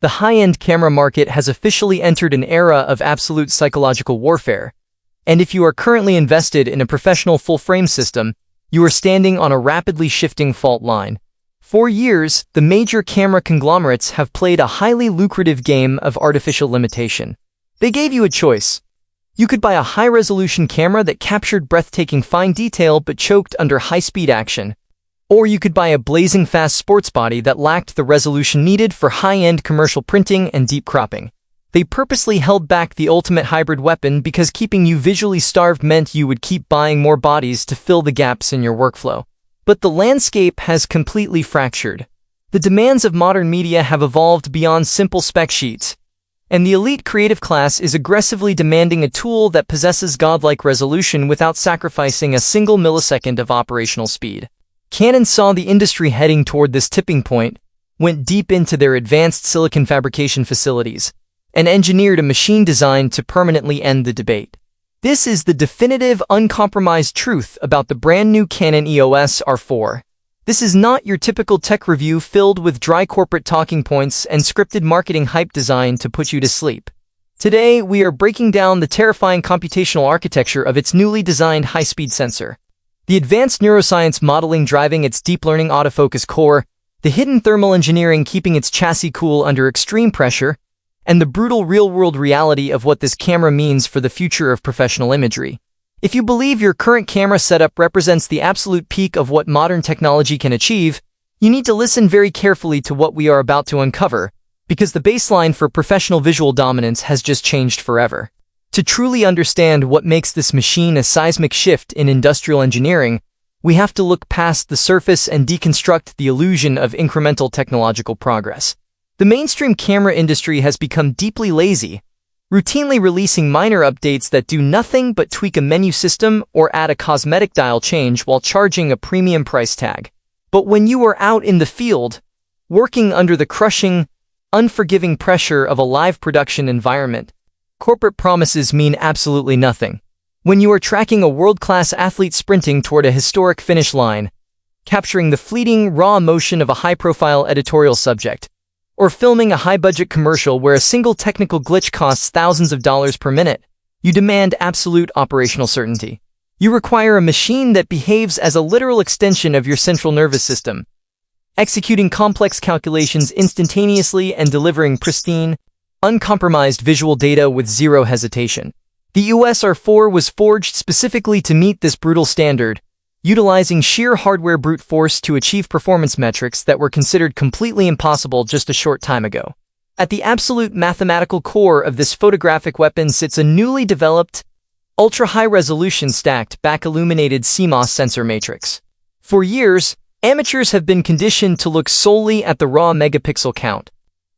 the high-end camera market has officially entered an era of absolute psychological warfare. And if you are currently invested in a professional full-frame system, you are standing on a rapidly shifting fault line. For years, the major camera conglomerates have played a highly lucrative game of artificial limitation. They gave you a choice. You could buy a high-resolution camera that captured breathtaking fine detail but choked under high-speed action. Or you could buy a blazing fast sports body that lacked the resolution needed for high-end commercial printing and deep cropping. They purposely held back the ultimate hybrid weapon because keeping you visually starved meant you would keep buying more bodies to fill the gaps in your workflow. But the landscape has completely fractured. The demands of modern media have evolved beyond simple spec sheets, and the elite creative class is aggressively demanding a tool that possesses godlike resolution without sacrificing a single millisecond of operational speed. Canon saw the industry heading toward this tipping point, went deep into their advanced silicon fabrication facilities, and engineered a machine designed to permanently end the debate. This is the definitive, uncompromised truth about the brand-new Canon EOS R4. This is not your typical tech review filled with dry corporate talking points and scripted marketing hype designed to put you to sleep. Today, we are breaking down the terrifying computational architecture of its newly designed high-speed sensor. The advanced neuroscience modeling driving its deep learning autofocus core, the hidden thermal engineering keeping its chassis cool under extreme pressure, and the brutal real-world reality of what this camera means for the future of professional imagery. If you believe your current camera setup represents the absolute peak of what modern technology can achieve, you need to listen very carefully to what we are about to uncover, because the baseline for professional visual dominance has just changed forever. To truly understand what makes this machine a seismic shift in industrial engineering, we have to look past the surface and deconstruct the illusion of incremental technological progress. The mainstream camera industry has become deeply lazy, routinely releasing minor updates that do nothing but tweak a menu system or add a cosmetic dial change while charging a premium price tag. But when you are out in the field, working under the crushing, unforgiving pressure of a live production environment, corporate promises mean absolutely nothing. When you are tracking a world-class athlete sprinting toward a historic finish line, capturing the fleeting, raw emotion of a high-profile editorial subject, or filming a high-budget commercial where a single technical glitch costs thousands of dollars per minute, you demand absolute operational certainty. You require a machine that behaves as a literal extension of your central nervous system, executing complex calculations instantaneously and delivering pristine, uncompromised visual data with zero hesitation. The EOS R4 was forged specifically to meet this brutal standard, utilizing sheer hardware brute force to achieve performance metrics that were considered completely impossible just a short time ago. At the absolute mathematical core of this photographic weapon sits a newly developed, ultra-high-resolution stacked back-illuminated CMOS sensor matrix. For years, amateurs have been conditioned to look solely at the raw megapixel count,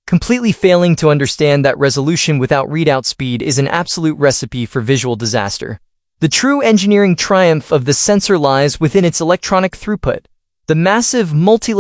completely failing to understand that resolution without readout speed is an absolute recipe for visual disaster. The true engineering triumph of the sensor lies within its electronic throughput. The massive multi